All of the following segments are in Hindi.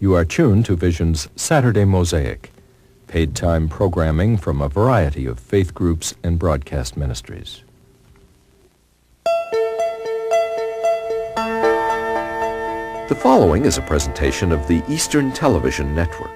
You are tuned to Vision's Saturday Mosaic, paid time programming from a variety of faith groups and broadcast ministries. The following is a presentation of the Eastern Television Network.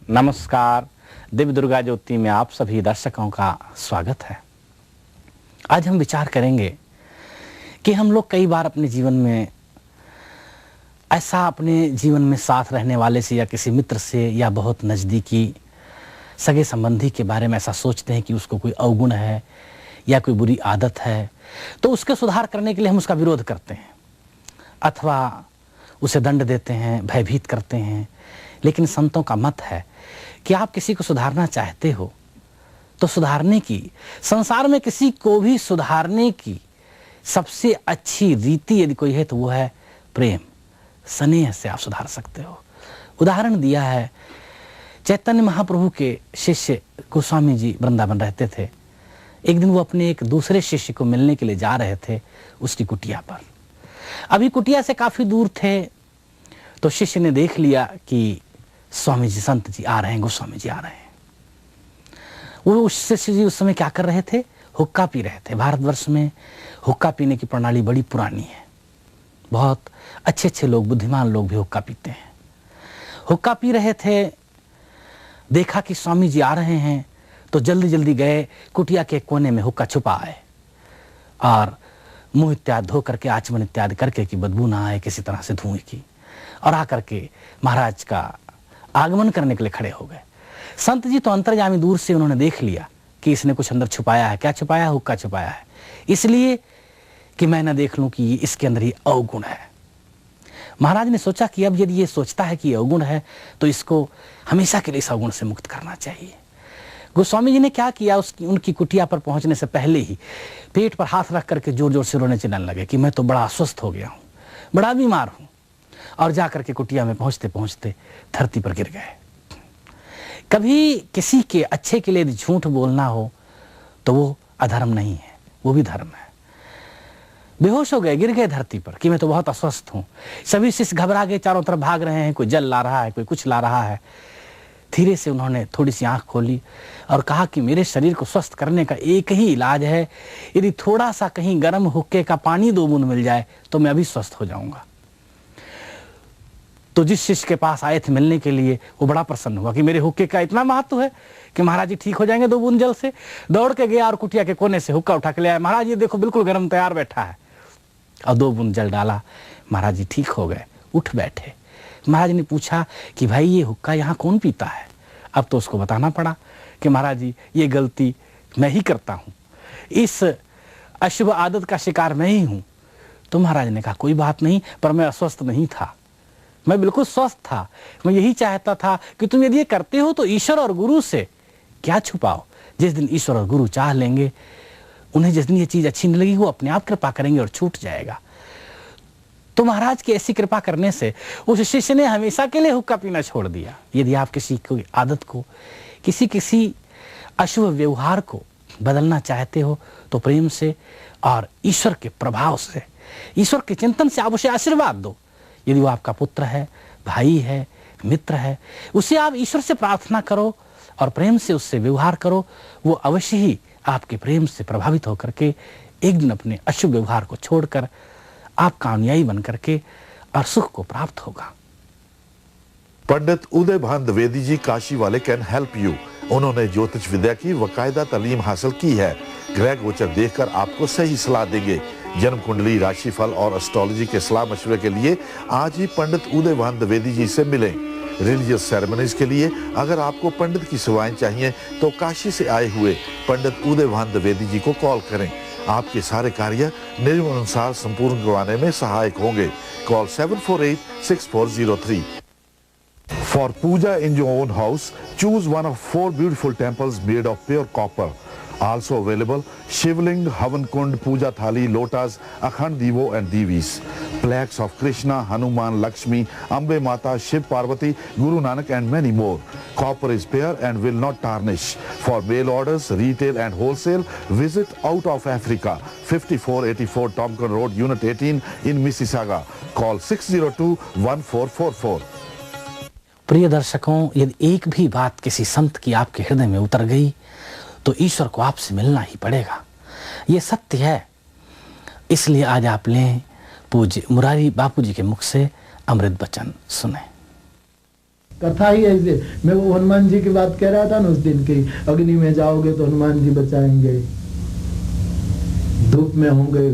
नमस्कार। दिव्य दुर्गा ज्योति में आप सभी दर्शकों का स्वागत है। आज हम विचार करेंगे कि हम लोग कई बार अपने जीवन में अपने जीवन में साथ रहने वाले से या किसी मित्र से या बहुत नज़दीकी सगे संबंधी के बारे में ऐसा सोचते हैं कि उसको कोई अवगुण है या कोई बुरी आदत है, तो उसके सुधार करने के लिए हम उसका विरोध करते हैं अथवा उसे दंड देते हैं, भयभीत करते हैं। लेकिन संतों का मत है कि आप किसी को सुधारना चाहते हो तो सुधारने की, संसार में किसी को भी सुधारने की सबसे अच्छी रीति यदि कोई है तो वो है प्रेम, स्नेह से आप सुधार सकते हो। उदाहरण दिया है, चैतन्य महाप्रभु के शिष्य गोस्वामी जी वृंदावन रहते थे। एक दिन वो अपने एक दूसरे शिष्य को मिलने के लिए जा रहे थे उसकी कुटिया पर। अभी कुटिया से काफी दूर थे तो शिष्य ने देख लिया कि स्वामी जी, संत जी आ रहे हैं, गोस्वामी जी आ रहे हैं। वो उस शिष्य जी उस समय क्या कर रहे थे? हुक्का पी रहे थे। भारतवर्ष में हुक्का पीने की प्रणाली बड़ी पुरानी है। बहुत अच्छे अच्छे लोग, बुद्धिमान लोग भी हुक्का पीते हैं। हुक्का पी रहे थे, देखा कि स्वामी जी आ रहे हैं तो जल्दी जल्दी गए, कुटिया के कोने में हुक्का छुपा आए और मुंह इत्यादि धो करके, आचमन इत्यादि करके कि बदबू ना आए किसी तरह से धुएं की, और आकर के महाराज का आगमन करने के लिए खड़े हो गए। संत जी तो अंतर्यामी, दूर से उन्होंने देख लिया कि इसने कुछ अंदर छुपाया है। क्या छुपाया है? हुक्का छुपाया है, इसलिए कि मैं न देख लूं कि ये इसके अंदर ये अवगुण है। महाराज ने सोचा कि अब यदि ये सोचता है कि ये अवगुण है तो इसको हमेशा के लिए इस अवगुण से मुक्त करना चाहिए। गोस्वामी जी ने क्या किया, उनकी कुटिया पर पहुंचने से पहले ही पेट पर हाथ रख करके जोर जोर से रोने चिल्लाने लगे कि मैं तो बड़ा अस्वस्थ हो गया हूं, बड़ा बीमार हूं, और जाकर के कुटिया में पहुंचते पहुंचते धरती पर गिर गए। कभी किसी के अच्छे के लिए झूठ बोलना हो तो वो अधर्म नहीं है, वो भी धर्म है। बेहोश हो गए, गिर गए धरती पर कि मैं तो बहुत अस्वस्थ हूं। सभी शिष्य घबरा गए, चारों तरफ भाग रहे हैं, कोई जल ला रहा है, कोई कुछ ला रहा है। धीरे से उन्होंने थोड़ी सी आंख खोली और कहा कि मेरे शरीर को स्वस्थ करने का एक ही इलाज है, यदि थोड़ा सा कहीं गर्म हुक्के का पानी 2 बूंद मिल जाए तो मैं अभी स्वस्थ हो जाऊंगा। तो जिस शिष्य के पास आए थे मिलने के लिए, वो बड़ा प्रसन्न हुआ कि मेरे हुक्के का इतना महत्व है कि महाराज जी ठीक हो जाएंगे 2 बूंद जल से। दौड़ के गया और कुटिया के कोने से हुक्का उठा के ले आया। महाराज ये देखो बिल्कुल गर्म तैयार बैठा है, और 2 बूंद जल डाला, महाराज जी ठीक हो गए, उठ बैठे। महाराज ने पूछा कि भाई ये हुक्का यहाँ कौन पीता है? अब तो उसको बताना पड़ा कि महाराज जी ये गलती मैं ही करता हूँ, इस अशुभ आदत का शिकार मैं ही हूँ। तो महाराज ने कहा कोई बात नहीं, पर मैं अस्वस्थ नहीं था, मैं बिल्कुल स्वस्थ था। मैं यही चाहता था कि तुम यदि ये करते हो तो ईश्वर और गुरु से क्या छुपाओ। जिस दिन ईश्वर और गुरु चाह लेंगे, उन्हें जिस दिन ये चीज अच्छी नहीं लगी, वो अपने आप कृपा करेंगे और छूट जाएगा। तो महाराज की ऐसी कृपा करने से उस शिष्य ने हमेशा के लिए हुक्का पीना छोड़ दिया। यदि आप किसी की आदत को, किसी अशुभ व्यवहार को बदलना चाहते हो तो प्रेम से और ईश्वर के प्रभाव से, ईश्वर के चिंतन से आप उसे आशीर्वाद दो। यदि वो आपका पुत्र है, भाई है, मित्र है, उसे आप ईश्वर से प्रार्थना करो और प्रेम से उससे व्यवहार करो। वो अवश्य ही आपके प्रेम से प्रभावित होकर के एक दिन अपने अशुभ व्यवहार को छोड़कर आपका अनुयायी बन करके और सुख को प्राप्त होगा। पंडित उदय भान द्विवेदी जी काशी वाले कैन हेल्प यू। उन्होंने ज्योतिष विद्या की वकायदा तालीम हासिल की है। ग्रह गोचर देखकर आपको सही सलाह देंगे। जन्म कुंडली, राशिफल और एस्ट्रोलॉजी के सलाह मशवरे के लिए आज ही पंडित उदयभान द्विवेदी जी से मिलें। रिलीजियस सेरेमनीज के लिए अगर आपको पंडित की सेवाएं चाहिए तो काशी से आए हुए पंडित उदयभान द्विवेदी जी को कॉल करें। आपके सारे कार्य नियम अनुसार संपूर्ण करवाने में सहायक होंगे। Call 748-6403। For puja in your own house, choose one of 4 beautiful temples made of pure copper. Also available, Shivling, Havan Kund, Puja Thali, Lotas, Akhand Divo and Divis. Plaques of Krishna, Hanuman, Lakshmi, Ambe Mata, Shiv Parvati, Guru Nanak and many more. Copper is pure and will not tarnish. For mail orders, retail and wholesale, visit Out of Africa, 5484 Tompkins Road, Unit 18 in Mississauga. Call 602-1444. प्रिय दर्शकों, यदि एक भी बात किसी संत की आपके हृदय में उतर गई तो ईश्वर को आपसे मिलना ही पड़ेगा। ये सत्य है। इसलिए आज आप लें पूज्य मुरारी बापू जी के मुख से अमृत वचन सुने। कथा ही ऐसे, मैं वो हनुमान जी की बात कह रहा था ना उस दिन की, अग्नि में जाओगे तो हनुमान जी बचाएंगे, धूप में होंगे